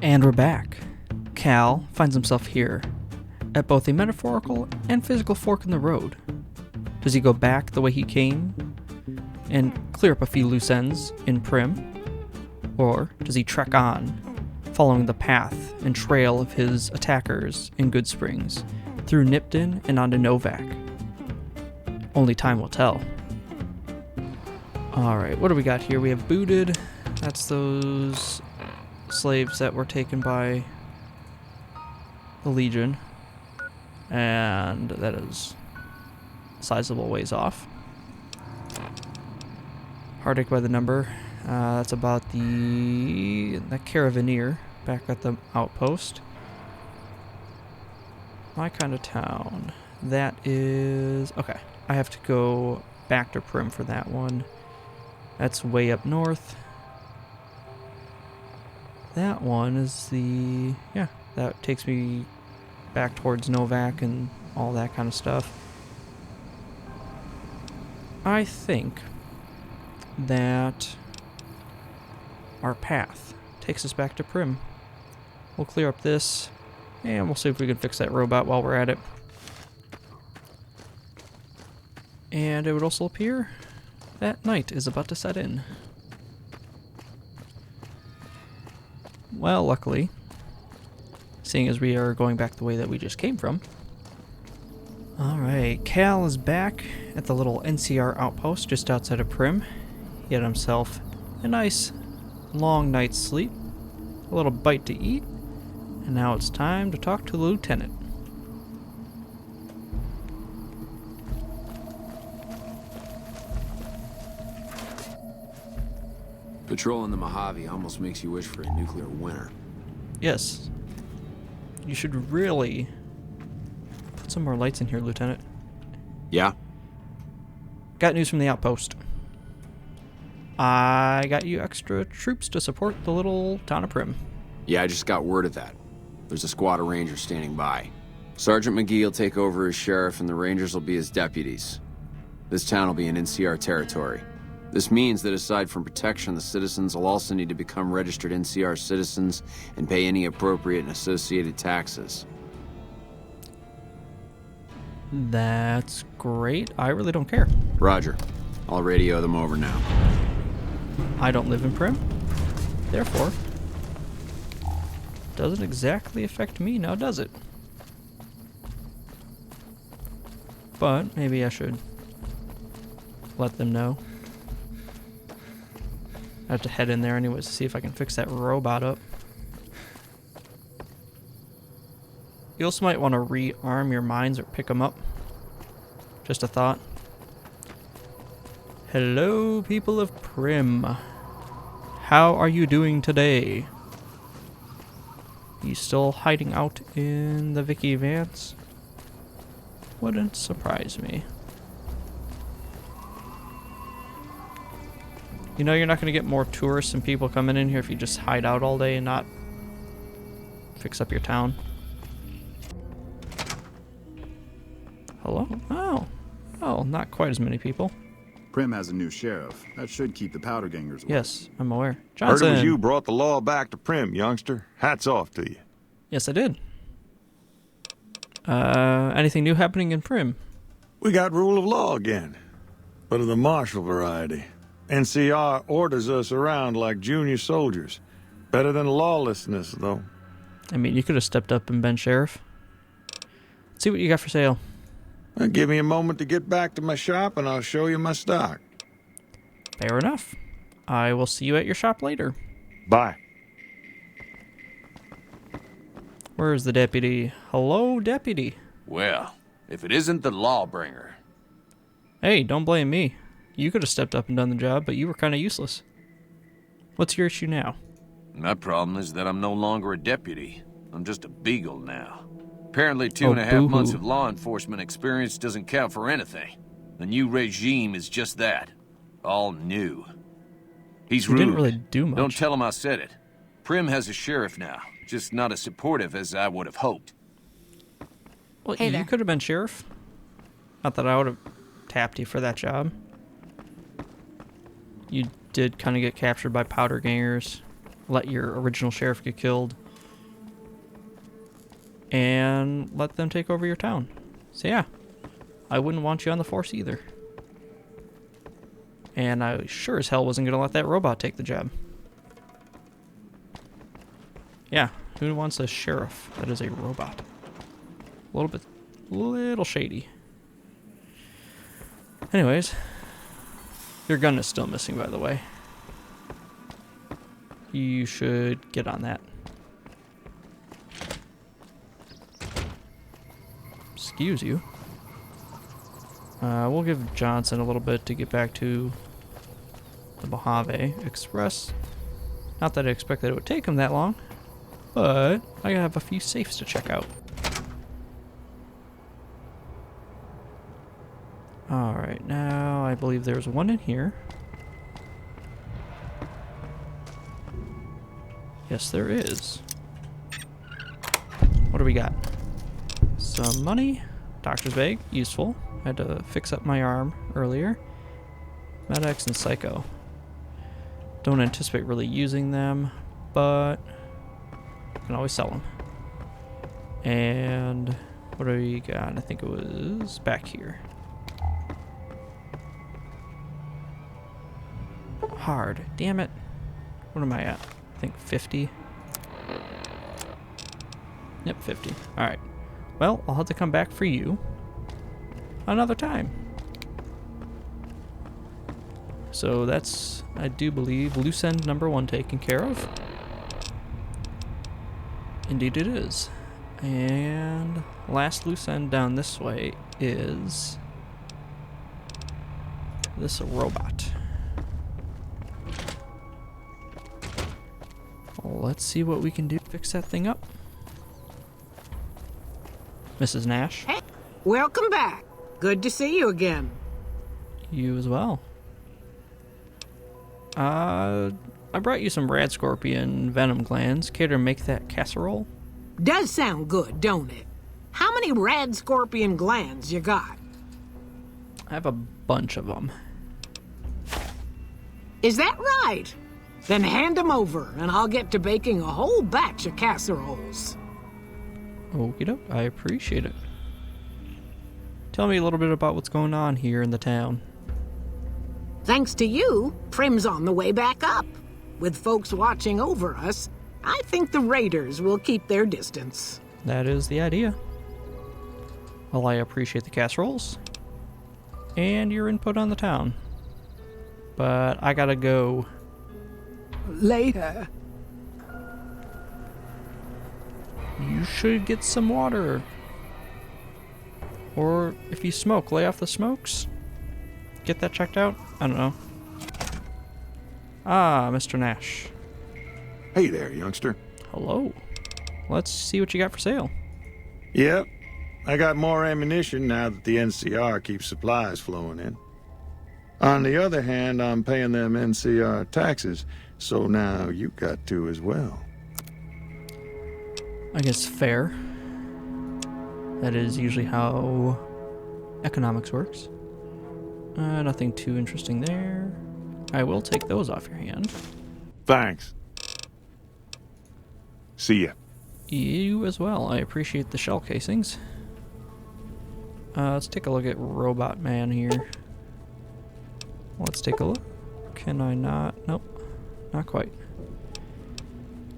And we're back. Cal finds himself here, at both a metaphorical and physical fork in the road. Does he go back the way he came and clear up a few loose ends in Primm? Or does he trek on, following the path and trail of his attackers in Goodsprings, through Nipton and onto Novak? Only time will tell. Alright, what do we got here? We have Booted. That's those slaves that were taken by the Legion. And that is a sizable ways off. Heartache by the number. That's about the Caravaneer back at the outpost. My kind of town. That is... Okay, I have to go back to Primm for that one. That's way up north. That one is the... Yeah, that takes me back towards Novak and all that kind of stuff. I think that our path takes us back to Primm. We'll clear up this, and we'll see if we can fix that robot while we're at it. And it would also appear that night is about to set in. Well, luckily, seeing as we are going back the way that we just came from. Alright, Cal is back at the little NCR outpost just outside of Primm. He had himself a nice long night's sleep, a little bite to eat, and now it's time to talk to the lieutenant. Patrolling the Mojave almost makes you wish for a nuclear winter. Yes. You should really put some more lights in here, Lieutenant. Yeah? Got news from the outpost. I got you extra troops to support the little town of Primm. Yeah, I just got word of that. There's a squad of Rangers standing by. Sergeant McGee will take over as sheriff and the Rangers will be his deputies. This town will be in NCR territory. This means that aside from protection, the citizens will also need to become registered NCR citizens and pay any appropriate and associated taxes. That's great. I really don't care. Roger. I'll radio them over now. I don't live in Primm. Therefore, doesn't exactly affect me now, does it? But maybe I should let them know. I have to head in there anyways to see if I can fix that robot up. You also might want to rearm your mines or pick them up. Just a thought. Hello, people of Primm. How are you doing today? You still hiding out in the Vicky Vance? Wouldn't surprise me. You know you're not going to get more tourists and people coming in here if you just hide out all day and not fix up your town. Hello? Oh, not quite as many people. Primm has a new sheriff. That should keep the powder gangers away. Yes, I'm aware. Heard Johnson! it was you brought the law back to Primm, youngster. Hats off to you. Yes, I did. Anything new happening in Primm? We got rule of law again, but of the martial variety. NCR orders us around like junior soldiers. Better than lawlessness, though. I mean, you could have stepped up and been sheriff. Let's see what you got for sale. Give me a moment to get back to my shop and I'll show you my stock. Fair enough. I will see you at your shop later. Bye. Where's the deputy? Hello, deputy. Well, if it isn't the lawbringer. Hey, don't blame me. You could have stepped up and done the job, but you were kind of useless. What's your issue now? My problem is that I'm no longer a deputy. I'm just a beagle now. Apparently 2.5 months of law enforcement experience doesn't count for anything. The new regime is just that. All new. He's rude. Didn't really do much. Don't tell him I said it. Primm has a sheriff now, just not as supportive as I would have hoped. Well, Hey you there. could have been sheriff. Not that I would have tapped you for that job. You did kind of get captured by powder gangers. Let your original sheriff get killed. and let them take over your town. So yeah, I wouldn't want you on the force either. And I sure as hell wasn't going to let that robot take the job. Yeah, who wants a sheriff that is a robot? A little shady. Anyways, your gun is still missing, by the way. You should get on that. Excuse you. We'll give Johnson a little bit to get back to the Mojave Express. Not that I expected it would take him that long, but I have a few safes to check out. Alright, now I believe there's one in here. Yes, there is. What do we got? Some money. Doctor's bag, useful. I had to fix up my arm earlier. Med-X and Psycho. Don't anticipate really using them, but I can always sell them. And what do we got? I think it was back here. Hard. Damn it. What am I at? I think 50. Yep, 50. Alright. Well, I'll have to come back for you another time. So that's, I do believe, loose end number 1 taken care of. Indeed it is. And last loose end down this way is this robot. Let's see what we can do to fix that thing up. Mrs. Nash. Hey, welcome back. Good to see you again. You as well. I brought you some rad scorpion venom glands. Care to make that casserole? Does sound good, don't it? How many rad scorpion glands you got? I have a bunch of them. Is that right? Then hand them over, and I'll get to baking a whole batch of casseroles. Okie doke, I appreciate it. Tell me a little bit about what's going on here in the town. Thanks to you, Prim's on the way back up. With folks watching over us, I think the raiders will keep their distance. That is the idea. Well, I appreciate the casseroles and your input on the town. But I gotta go. Later. You should get some water. Or if you smoke, lay off the smokes. Get that checked out? I don't know. Ah, Mr. Nash. Hey there, youngster. Hello. Let's see what you got for sale. Yep. I got more ammunition now that the NCR keeps supplies flowing in. On the other hand, I'm paying them NCR taxes, so now you got to as well. I guess fair. That is usually how economics works. Nothing too interesting there. I will take those off your hand. Thanks. See ya. You as well. I appreciate the shell casings. Let's take a look at Robot Man here. Let's take a look. Can I not? Nope. Not quite.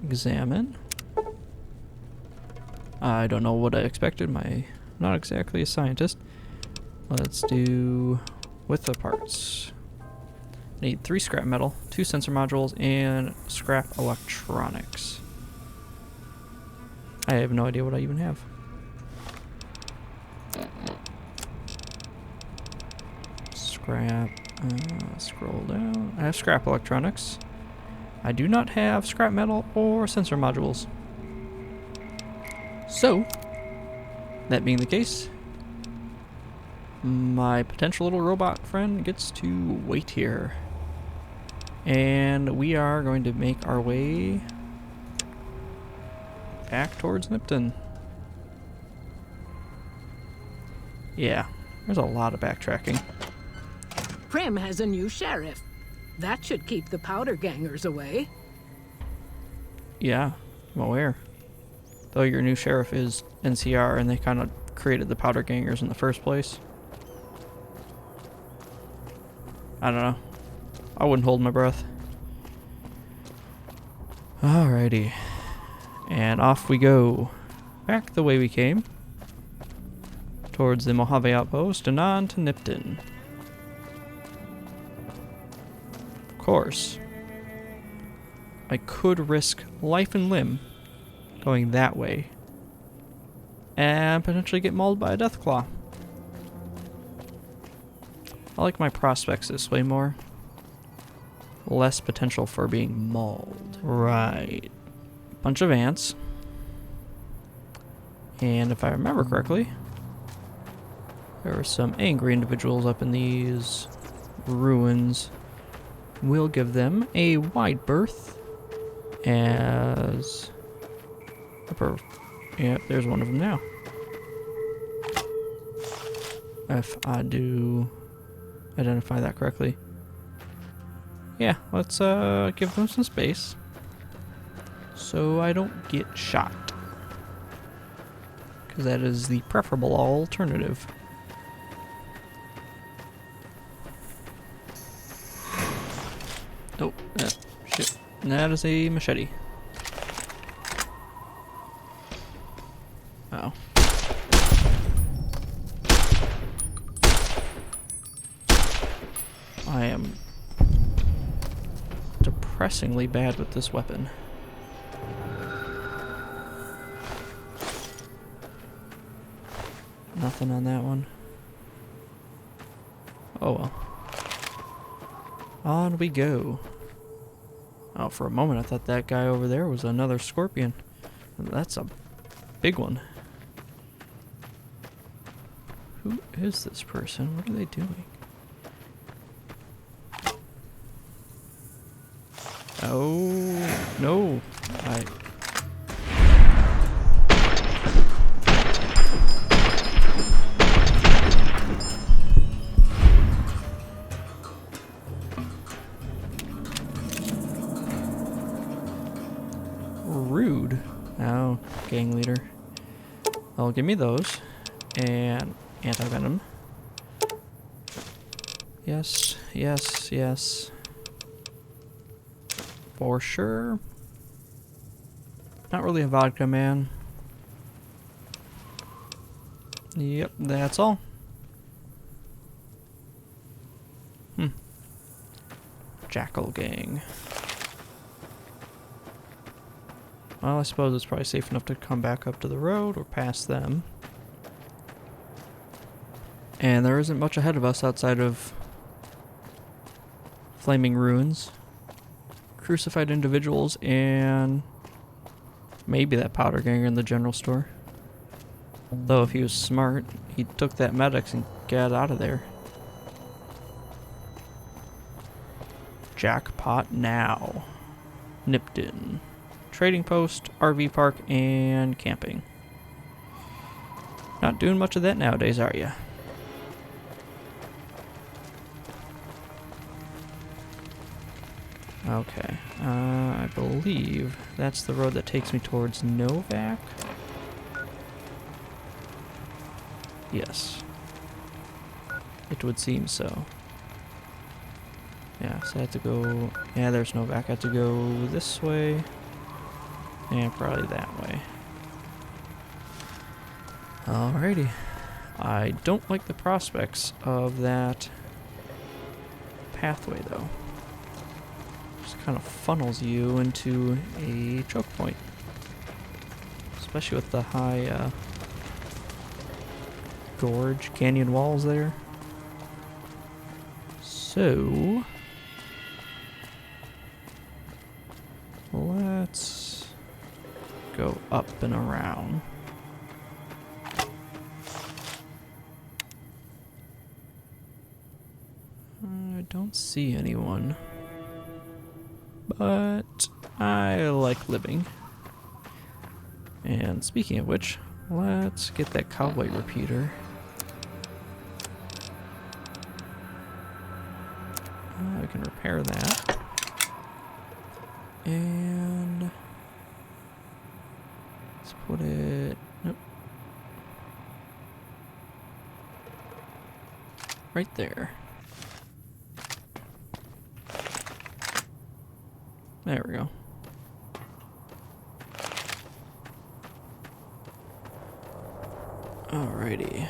Examine. I don't know what I expected. I'm not exactly a scientist. Let's do with the parts. Need 3 scrap metal, 2 sensor modules, and scrap electronics. I have no idea what I even have. Scrap. Scroll down. I have scrap electronics. I do not have scrap metal or sensor modules. So, that being the case, my potential little robot friend gets to wait here. And we are going to make our way back towards Nipton. Yeah, there's a lot of backtracking. Prim has a new sheriff. That should keep the powder gangers away. Yeah, I'm aware. Though your new sheriff is NCR and they kind of created the powder gangers in the first place. I don't know. I wouldn't hold my breath. Alrighty. And off we go. Back the way we came. Towards the Mojave Outpost and on to Nipton. Of course. I could risk life and limb going that way and potentially get mauled by a Deathclaw. I like my prospects this way more. Less potential for being mauled. Right. Bunch of ants. And if I remember correctly, there were some angry individuals up in these ruins. We'll give them a wide berth as yeah, there's one of them now. If I do identify that correctly. Yeah, let's give them some space so I don't get shot. Because that is the preferable alternative. Oh, shit. That is a machete. Uh-oh. I am depressingly bad with this weapon. Nothing on that one. Oh well. On we go. Oh, for a moment I thought that guy over there was another scorpion. That's a big one. Who is this person? What are they doing? Oh, no. Rude. Oh, gang leader. Well, give me those. And anti-venom. Yes, yes, yes. For sure. Not really a vodka man. Yep, that's all. Jackal gang. Well, I suppose it's probably safe enough to come back up to the road or past them. And there isn't much ahead of us outside of flaming ruins, crucified individuals, and maybe that powder ganger in the general store. Though if he was smart, he took that medics and got out of there. Jackpot now. Nipton. Trading post, RV park, and camping. Not doing much of that nowadays, are ya? Okay, I believe that's the road that takes me towards Novac. Yes. It would seem so. Yeah, so I have to go... Yeah, there's Novac. I have to go this way. And probably that way. Alrighty. I don't like the prospects of that pathway, though. Just kind of funnels you into a choke point. Especially with the high gorge canyon walls there. So... let's go up and around. I don't see anyone, but I like living. And speaking of which, let's get that cowboy repeater. I can repair that. And put it... Nope. Right there. There we go. Alrighty.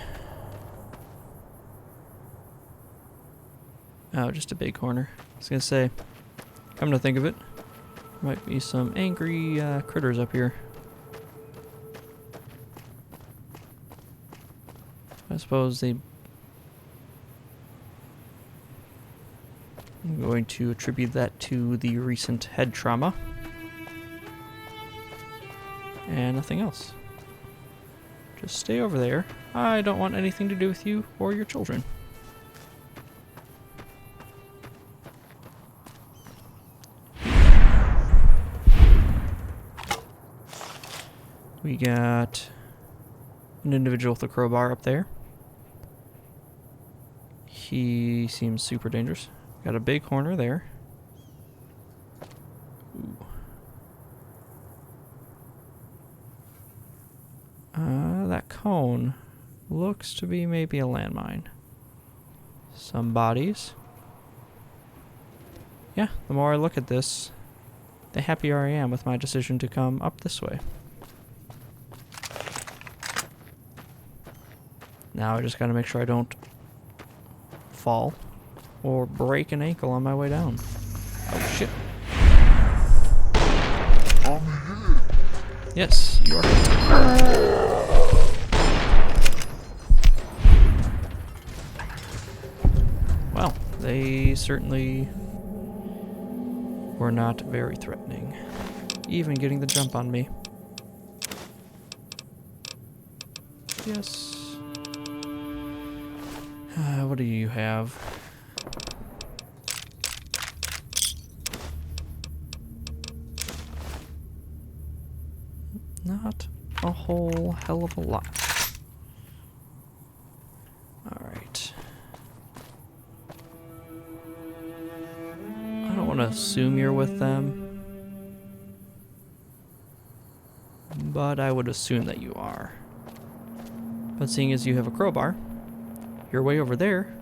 Oh, just a big corner. I was gonna say, come to think of it, might be some angry critters up here. I suppose they... I'm going to attribute that to the recent head trauma. And nothing else. Just stay over there. I don't want anything to do with you or your children. We got an individual with a crowbar up there. He seems super dangerous. Got a big corner there. Ooh. That cone looks to be maybe a landmine. Some bodies. Yeah, the more I look at this, the happier I am with my decision to come up this way. Now I just gotta make sure I don't fall or break an ankle on my way down. Oh shit. Yes, you are hit. Well, they certainly were not very threatening. Even getting the jump on me. Yes. What do you have? Not a whole hell of a lot. Alright. I don't want to assume you're with them, but I would assume that you are. But seeing as you have a crowbar, you're way over there.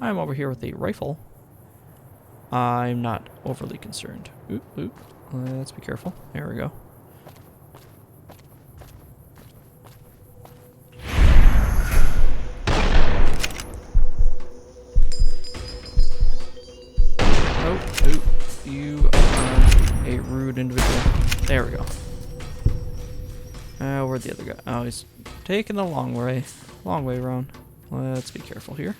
I'm over here with a rifle. I'm not overly concerned. Oop, oop. Let's be careful. There we go. Oh, oop. You are a rude individual. There we go. Where'd the other guy? Oh, he's taking the long way around. Let's be careful here.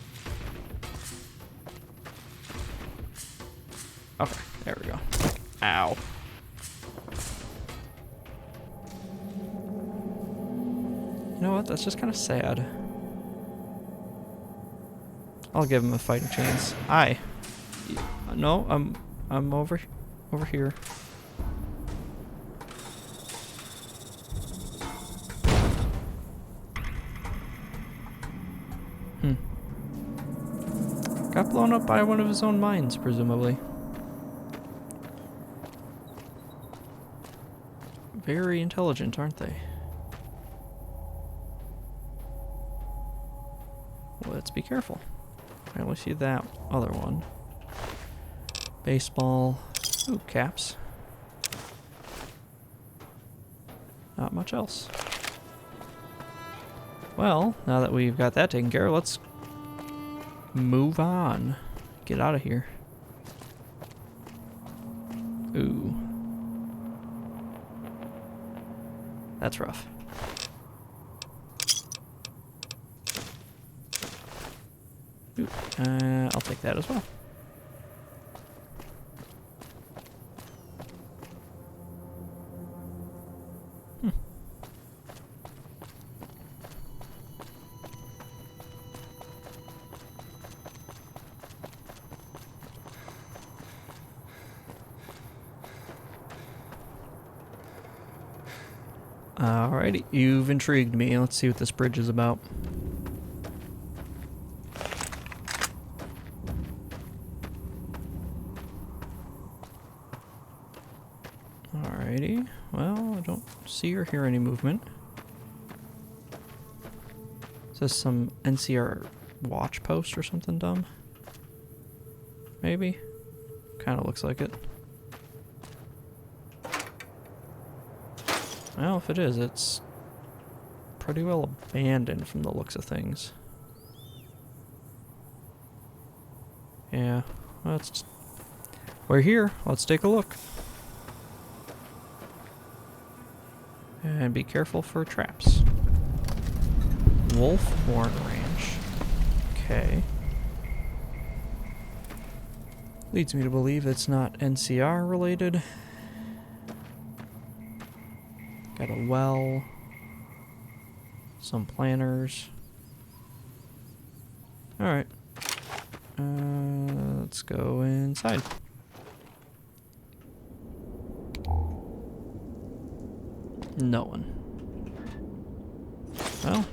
Okay, there we go. Ow. You know what? That's just kind of sad. I'll give him a fighting chance. Hi. No, I'm over here. Got blown up by one of his own mines, presumably. Very intelligent, aren't they? Let's be careful. I only see that other one. Baseball. Ooh, caps. Not much else. Well, now that we've got that taken care of, let's move on. Get out of here. Ooh. That's rough. Ooh. I'll take that as well. Alrighty, you've intrigued me. Let's see what this bridge is about. Alright. Alrighty. Well, I don't see or hear any movement. Is this some NCR watch post or something dumb? Maybe? Kind of looks like it. Well, if it is, it's pretty well abandoned from the looks of things. Yeah, we're here. Let's take a look. And be careful for traps. Wolfhorn Ranch. Okay. Leads me to believe it's not NCR related. Got a well. Some planters. Alright. Let's go inside. No one. Well.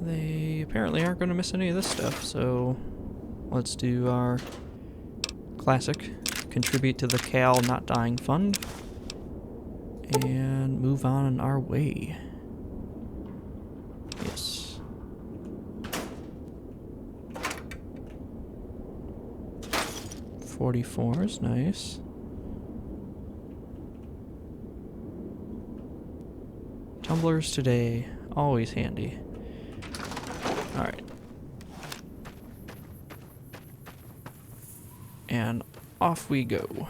They apparently aren't going to miss any of this stuff, so let's do our classic. Contribute to the Cal Not Dying Fund. And move on our way. Yes. .44 is nice. Tumblers today, always handy. Alright. And off we go.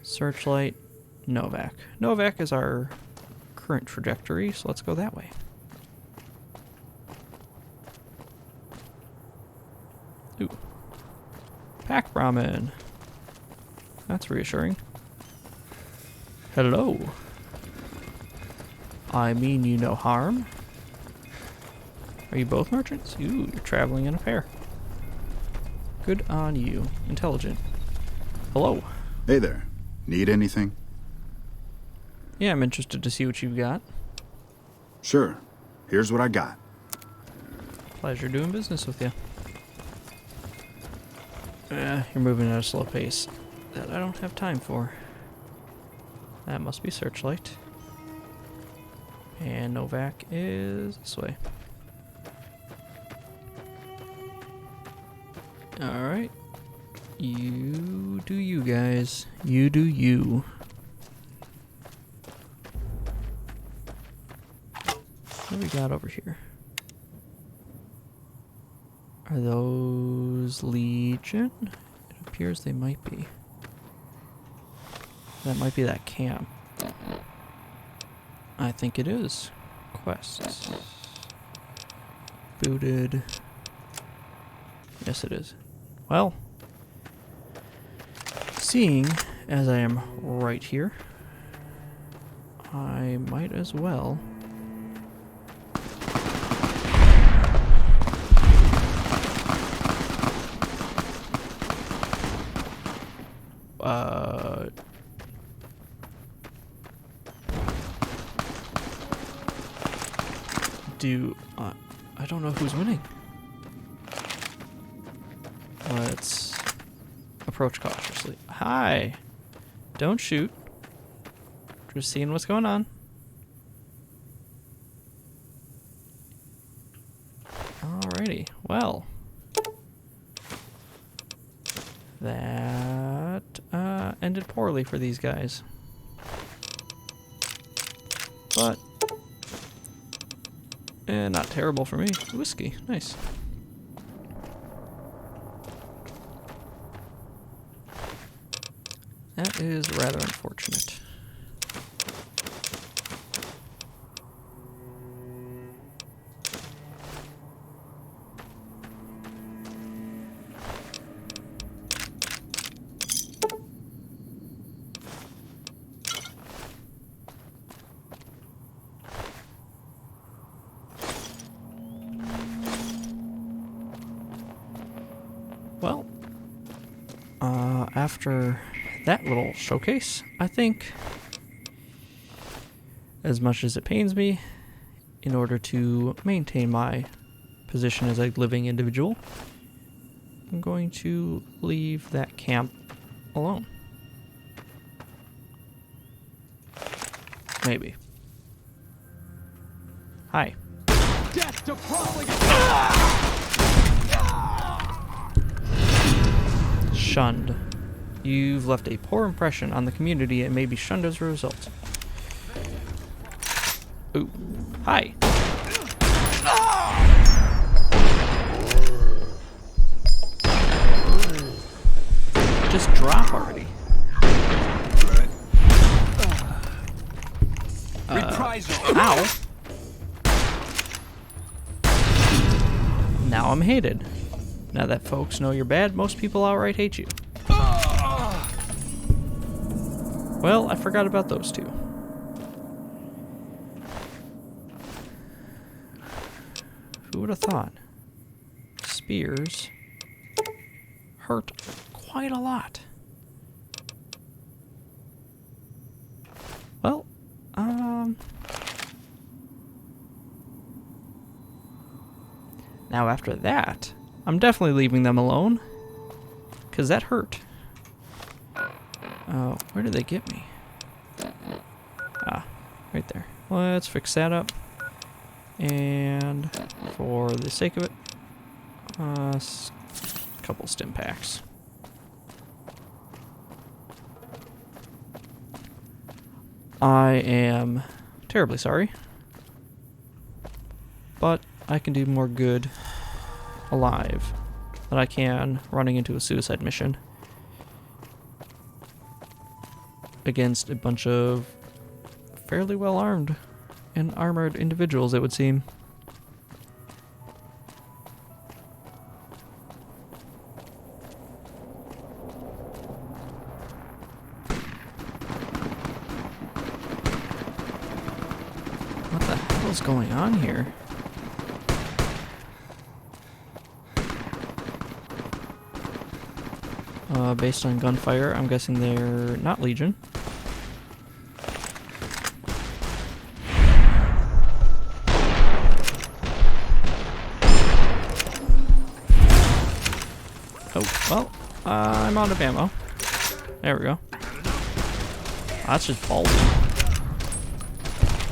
Searchlight, Novak. Novak is our current trajectory, so let's go that way. Ooh. Pack ramen. That's reassuring. Hello. I mean you no harm. Are you both merchants? Ooh, you're traveling in a pair. Good on you. Intelligent. Hello. Hey there. Need anything? Yeah, I'm interested to see what you've got. Sure. Here's what I got. Pleasure doing business with you. You're moving at a slow pace that I don't have time for. That must be Searchlight. And Novak is this way. Alright. You do you guys. You do you. What do we got over here? Are those Legion? It appears they might be. That might be that camp. I think it is. Quests. Booted. Yes, it is. Well, seeing as I am right here, I might as well I don't know who's winning. Let's approach cautiously. Hi! Don't shoot. Just seeing what's going on. Alrighty, well. That ended poorly for these guys. But not terrible for me. Whiskey, nice. That is rather unfortunate. Well, after that little showcase, I think, as much as it pains me, in order to maintain my position as a living individual, I'm going to leave that camp alone. Maybe. Hi. Shunned. You've left a poor impression on the community and may be shunned as a result. Ooh. Hi. Just drop already. Ow. Now I'm hated. Now that folks know you're bad, most people outright hate you. Well, I forgot about those two. Who would have thought? Spears hurt quite a lot. Well, now after that, I'm definitely leaving them alone, 'cause that hurt. Oh, where did they get me? Ah, right there. Let's fix that up. And for the sake of it, a couple stim packs. I am terribly sorry, but I can do more good alive than I can running into a suicide mission against a bunch of fairly well armed and armored individuals, it would seem. What the hell is going on here? Based on gunfire, I'm guessing they're not Legion. Oh, well, I'm out of ammo. There we go. That's just ballsy.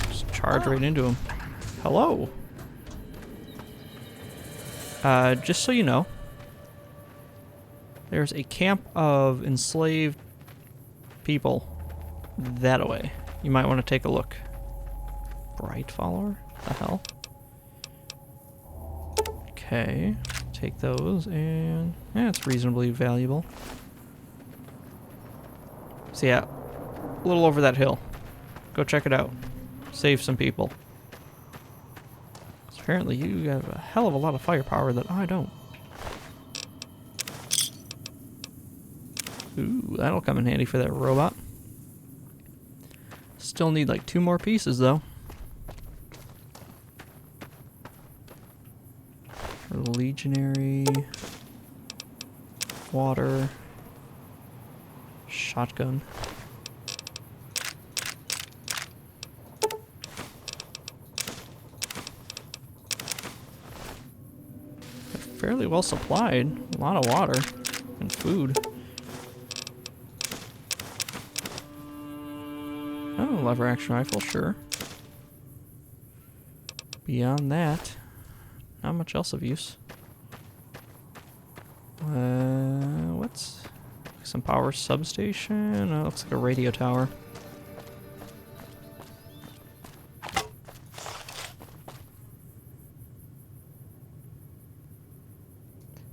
Just charge right into him. Hello. Just so you know, there's a camp of enslaved people that way. You might want to take a look. Bright follower? The hell? Okay. Take those, and yeah, it's reasonably valuable. So yeah, a little over that hill. Go check it out. Save some people. 'Cause apparently you have a hell of a lot of firepower that I don't. Ooh, that'll come in handy for that robot. Still need like 2 more pieces though. For legionary, water, shotgun. They're fairly well supplied. A lot of water and food. Oh, lever action rifle, sure. Beyond that, not much else of use. What's some power substation? Oh, looks like a radio tower.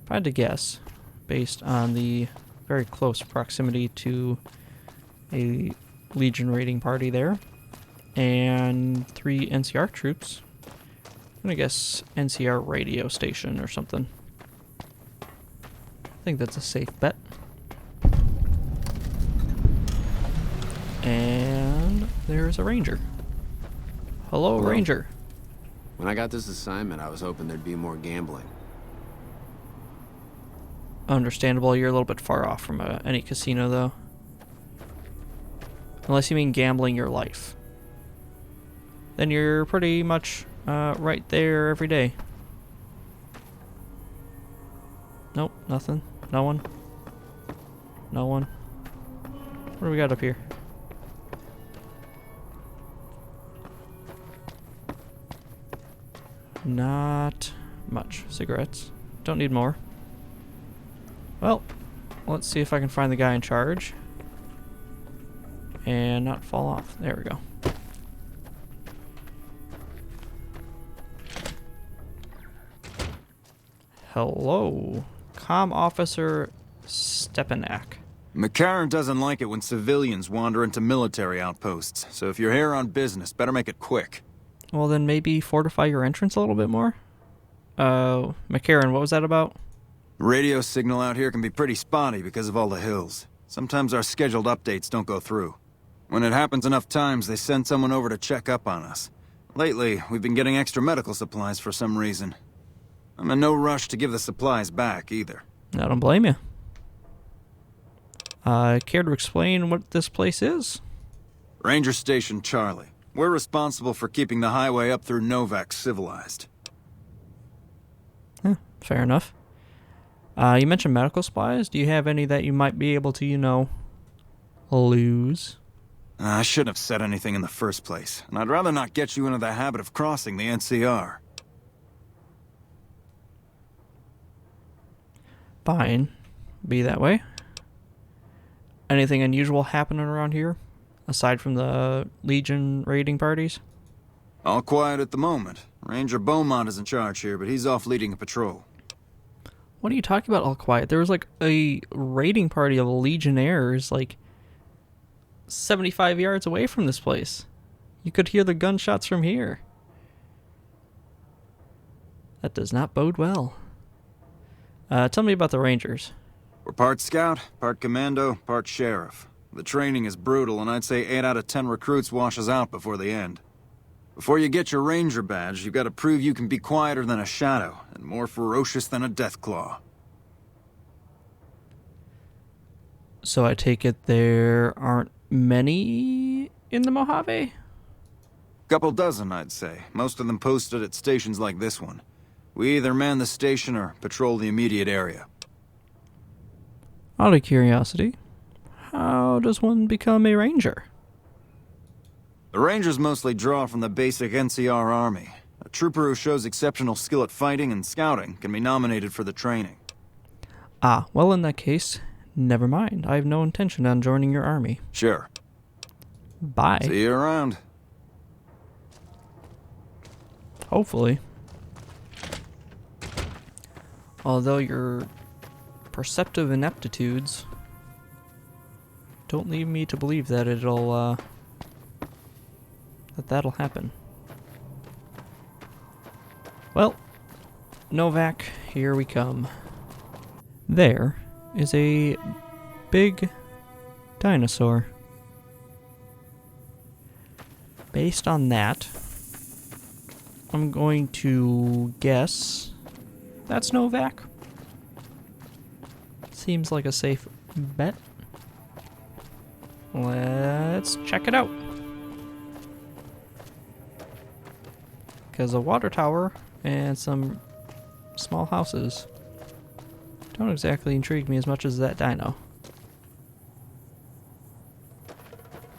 If I had to guess, based on the very close proximity to a Legion raiding party there, and 3 NCR troops, I'm gonna guess NCR radio station or something. I think that's a safe bet. And there's a ranger. Hello, Ranger. When I got this assignment, I was hoping there'd be more gambling. Understandable, you're a little bit far off from any casino though. Unless you mean gambling your life. Then you're pretty much right there every day. Nope, nothing. No one. No one. What do we got up here? Not much. Cigarettes. Don't need more. Well, let's see if I can find the guy in charge. And not fall off. There we go. Hello. Comm Officer Stepanak. McCarran doesn't like it when civilians wander into military outposts, so if you're here on business, better make it quick. Well, then maybe fortify your entrance a little bit more? McCarran, what was that about? Radio signal out here can be pretty spotty because of all the hills. Sometimes our scheduled updates don't go through. When it happens enough times, they send someone over to check up on us. Lately, we've been getting extra medical supplies for some reason. I'm in no rush to give the supplies back, either. I don't blame you. Care to explain what this place is? Ranger Station Charlie. We're responsible for keeping the highway up through Novak civilized. Fair enough. You mentioned medical supplies. Do you have any that you might be able to, lose? I shouldn't have said anything in the first place, and I'd rather not get you into the habit of crossing the NCR. Fine. Be that way. Anything unusual happening around here? Aside from the Legion raiding parties? All quiet at the moment. Ranger Beaumont is in charge here, but he's off leading a patrol. What are you talking about all quiet? There was a raiding party of Legionnaires 75 yards away from this place. You could hear the gunshots from here. That does not bode well. Tell me about the Rangers. We're part scout, part commando, part sheriff. The training is brutal, and I'd say 8 out of 10 recruits washes out before the end. Before you get your ranger badge, you've got to prove you can be quieter than a shadow, and more ferocious than a deathclaw. So I take it there aren't many in the Mojave? Couple dozen, I'd say. Most of them posted at stations like this one. We either man the station or patrol the immediate area. Out of curiosity, how does one become a ranger? The Rangers mostly draw from the basic NCR army. A trooper who shows exceptional skill at fighting and scouting can be nominated for the training. Ah, well in that case, never mind. I have no intention on joining your army. Sure. Bye. See you around. Hopefully. Although your perceptive ineptitudes don't lead me to believe that that'll happen. Well, Novak, here we come. There is a big dinosaur. Based on that, I'm going to guess that's Novak. Seems like a safe bet. Let's check it out. Because a water tower and some small houses don't exactly intrigue me as much as that dino.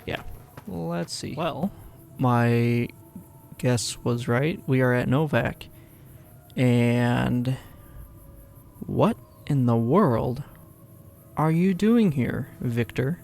Yeah, let's see. Well, my guess was right. We are at Novak. And what in the world are you doing here, Victor?